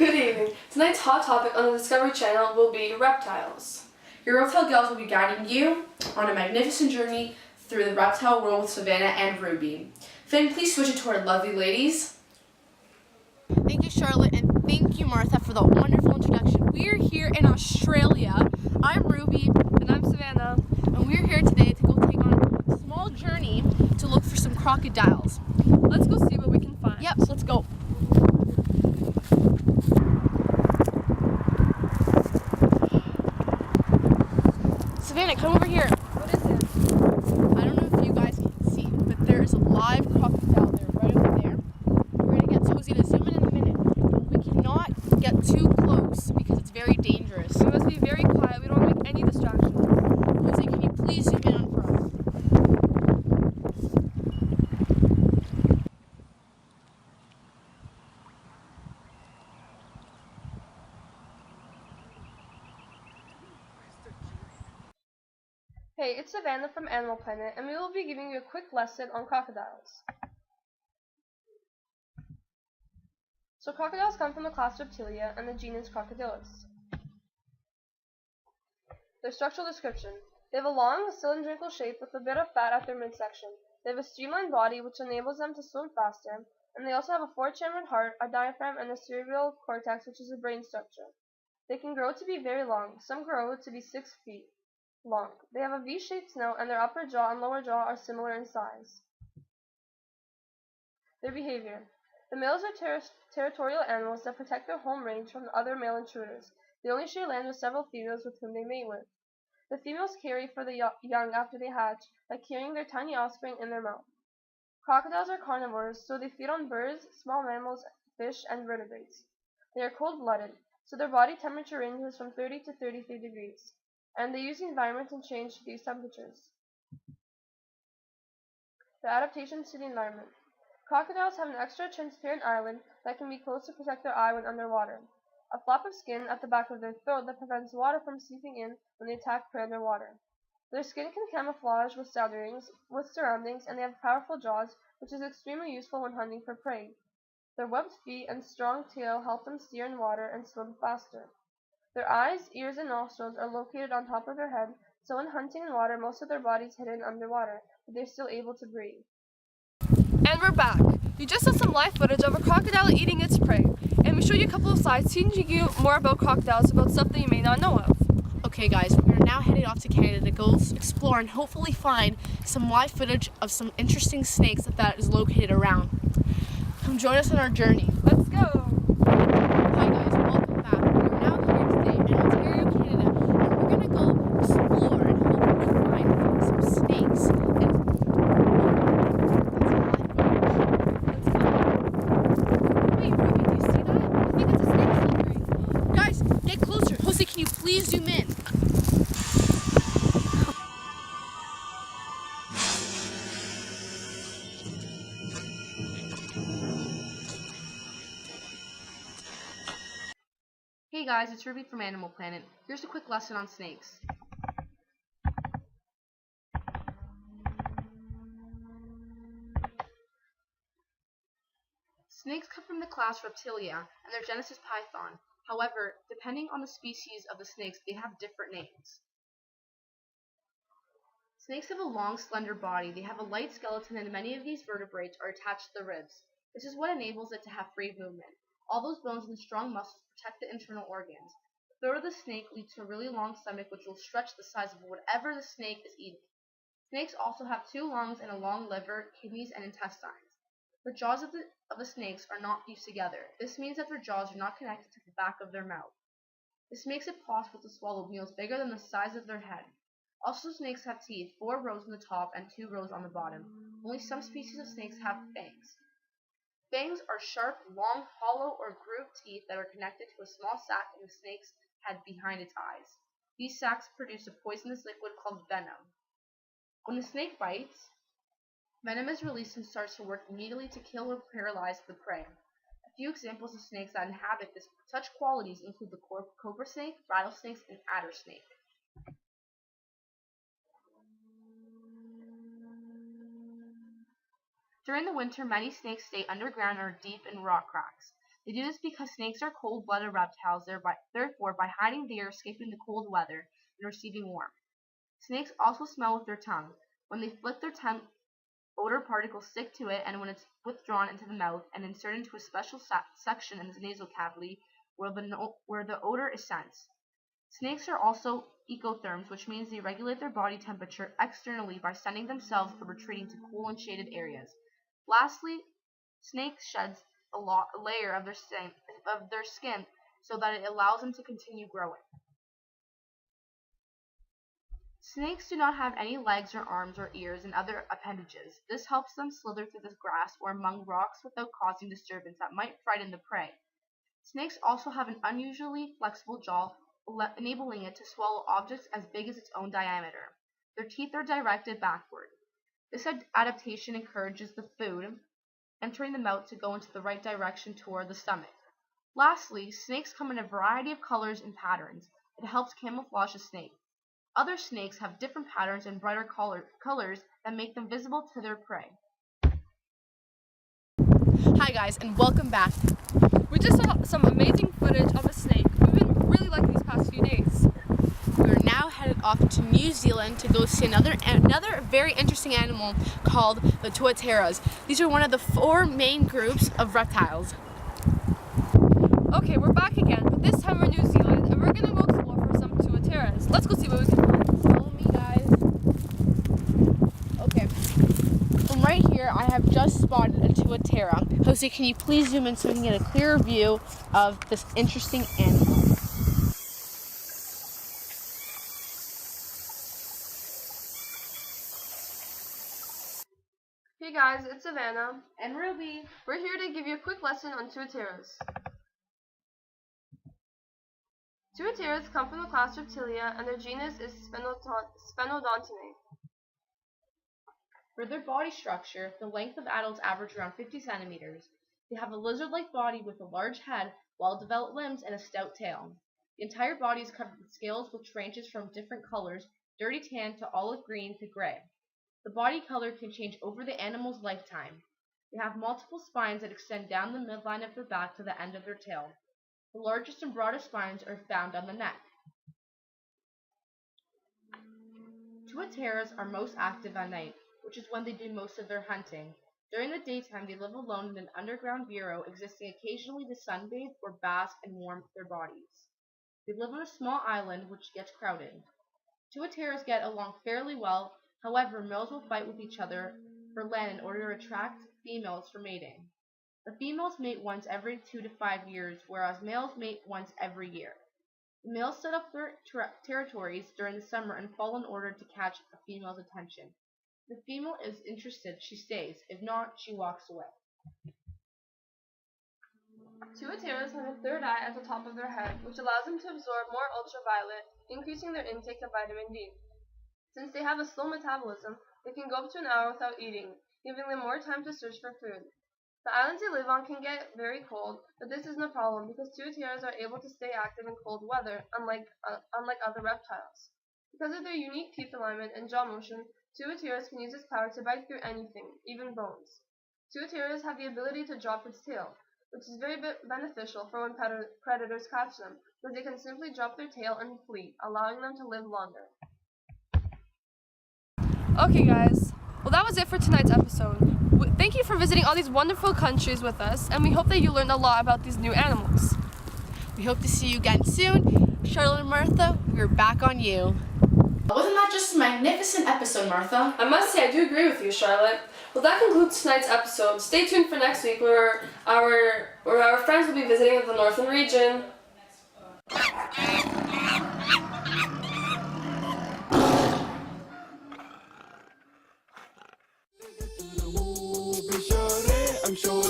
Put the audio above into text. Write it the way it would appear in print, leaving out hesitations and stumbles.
Good evening. Tonight's hot topic on the Discovery Channel will be reptiles. Your reptile gals will be guiding you on a magnificent journey through the reptile world with Savannah and Ruby. Finn, please switch it to our lovely ladies. Thank you, Charlotte, and thank you, Martha, for the wonderful introduction. We're here in Australia. I'm Ruby. And I'm Savannah. And we're here today to go take on a small journey to look for some crocodiles. Let's go see what we can find. Yep, so let's go. Savannah, come over here. What is it? I don't know if you guys can see, but there's a live crocodile there, right over there. We're gonna get Tozy to zoom in a minute, but we cannot get too close because it's very dangerous. We must be very quiet. We don't want to make any distractions. Tozy, can you please zoom in on for us? Hey, it's Savannah from Animal Planet, and we will be giving you a quick lesson on crocodiles. So crocodiles come from the class Reptilia and the genus Crocodylus. Their structural description. They have a long, cylindrical shape with a bit of fat at their midsection. They have a streamlined body which enables them to swim faster, and they also have a four-chambered heart, a diaphragm, and a cerebral cortex, which is a brain structure. They can grow to be very long. Some grow to be 6 feet long. They have a V-shaped snout, and their upper jaw and lower jaw are similar in size. Their behavior. The males are territorial animals that protect their home range from other male intruders. They only share land with several females with whom they mate with. The females carry for the young after they hatch by carrying their tiny offspring in their mouth. Crocodiles are carnivores, so they feed on birds, small mammals, fish, and vertebrates. They are cold-blooded, so their body temperature ranges from 30 to 33 degrees, and they use the environment to change these temperatures. Their adaptations to the environment. Crocodiles have an extra transparent eyelid that can be closed to protect their eye when underwater. A flap of skin at the back of their throat that prevents water from seeping in when they attack prey underwater. Their skin can camouflage with surroundings, and they have powerful jaws, which is extremely useful when hunting for prey. Their webbed feet and strong tail help them steer in water and swim faster. Their eyes, ears, and nostrils are located on top of their head, so when hunting in water, most of their body is hidden underwater, but they're still able to breathe. And we're back. We just saw some live footage of a crocodile eating its prey, and we showed you a couple of slides teaching you more about crocodiles, about stuff that you may not know of. Okay guys, we're now heading off to Canada to go explore and hopefully find some live footage of some interesting snakes that is located around. Come join us on our journey. Let's go! Hi guys, welcome back. We're now here today in Ontario, Canada, and we're gonna go explore and hopefully find some snakes. Wait, Ruby, do you see that? I think it's a snake. Guys, get closer. Jose, can you please zoom in? Hey guys, it's Ruby from Animal Planet. Here's a quick lesson on snakes. Snakes come from the class Reptilia, and their genus is Python. However, depending on the species of the snakes, they have different names. Snakes have a long, slender body. They have a light skeleton, and many of these vertebrates are attached to the ribs. This is what enables it to have free movement. All those bones and strong muscles protect the internal organs. The throat of the snake leads to a really long stomach, which will stretch the size of whatever the snake is eating. Snakes also have 2 lungs and a long liver, kidneys, and intestines. The jaws of the snakes are not fused together. This means that their jaws are not connected to the back of their mouth. This makes it possible to swallow meals bigger than the size of their head. Also, snakes have teeth, 4 rows on the top and 2 rows on the bottom. Only some species of snakes have fangs. Fangs are sharp, long, hollow, or grooved teeth that are connected to a small sac in the snake's head behind its eyes. These sacs produce a poisonous liquid called venom. When the snake bites, venom is released and starts to work immediately to kill or paralyze the prey. A few examples of snakes that inhabit such qualities include the cobra snake, rattlesnakes, and adder snake. During the winter, many snakes stay underground or deep in rock cracks. They do this because snakes are cold-blooded reptiles, therefore by hiding they are escaping the cold weather and receiving warmth. Snakes also smell with their tongue. When they flick their tongue, odor particles stick to it, and when it's withdrawn into the mouth and inserted into a special section in the nasal cavity where the odor is sensed. Snakes are also ectotherms, which means they regulate their body temperature externally by sunning themselves or retreating to cool and shaded areas. Lastly, snakes sheds a layer of their skin so that it allows them to continue growing. Snakes do not have any legs or arms or ears and other appendages. This helps them slither through the grass or among rocks without causing disturbance that might frighten the prey. Snakes also have an unusually flexible jaw, enabling it to swallow objects as big as its own diameter. Their teeth are directed backward. This adaptation encourages the food entering the mouth to go into the right direction toward the stomach. Lastly, snakes come in a variety of colors and patterns. It helps camouflage a snake. Other snakes have different patterns and brighter colors that make them visible to their prey. Hi guys, and welcome back. We just saw some amazing footage of a snake. We've been really liking these past few days. We're now headed off to New Zealand to go see another very interesting animal called the tuateras. These are one of the 4 main groups of reptiles. Okay, we're back again, but this time we're in New Zealand and we're gonna go explore for some tuateras. Let's go see what we can find. Follow me, guys. Okay, from right here I have just spotted a tuatera. Jose, can you please zoom in so we can get a clearer view of this interesting animal? Hey guys, it's Savannah. And Ruby. We're here to give you a quick lesson on tuateras. Tuateras come from the class Reptilia and their genus is Spenodontinae. For their body structure, the length of adults average around 50 centimeters. They have a lizard-like body with a large head, well-developed limbs, and a stout tail. The entire body is covered with scales which ranges from different colors, dirty tan to olive green to gray. The body color can change over the animal's lifetime. They have multiple spines that extend down the midline of their back to the end of their tail. The largest and broadest spines are found on the neck. Tuateras are most active at night, which is when they do most of their hunting. During the daytime, they live alone in an underground burrow, existing occasionally to sunbathe or bask and warm their bodies. They live on a small island, which gets crowded. Tuateras get along fairly well, however, males will fight with each other for land in order to attract females for mating. The females mate once every 2 to 5 years, whereas males mate once every year. The males set up their territories during the summer and fall in order to catch a female's attention. If the female is interested, she stays. If not, she walks away. Tuateras have a third eye at the top of their head, which allows them to absorb more ultraviolet, increasing their intake of vitamin D. Since they have a slow metabolism, they can go up to an hour without eating, giving them more time to search for food. The islands they live on can get very cold, but this is no problem because tuateras are able to stay active in cold weather, unlike other reptiles. Because of their unique teeth alignment and jaw motion, tuateras can use its power to bite through anything, even bones. Tuateras have the ability to drop its tail, which is very beneficial for when predators catch them, because they can simply drop their tail and flee, allowing them to live longer. Okay guys, well that was it for tonight's episode. Thank you for visiting all these wonderful countries with us, and we hope that you learned a lot about these new animals. We hope to see you again soon. Charlotte and Martha, we're back on you. Wasn't that just a magnificent episode, Martha? I must say, I do agree with you, Charlotte. Well, that concludes tonight's episode. Stay tuned for next week where our friends will be visiting the northern region. I'm sure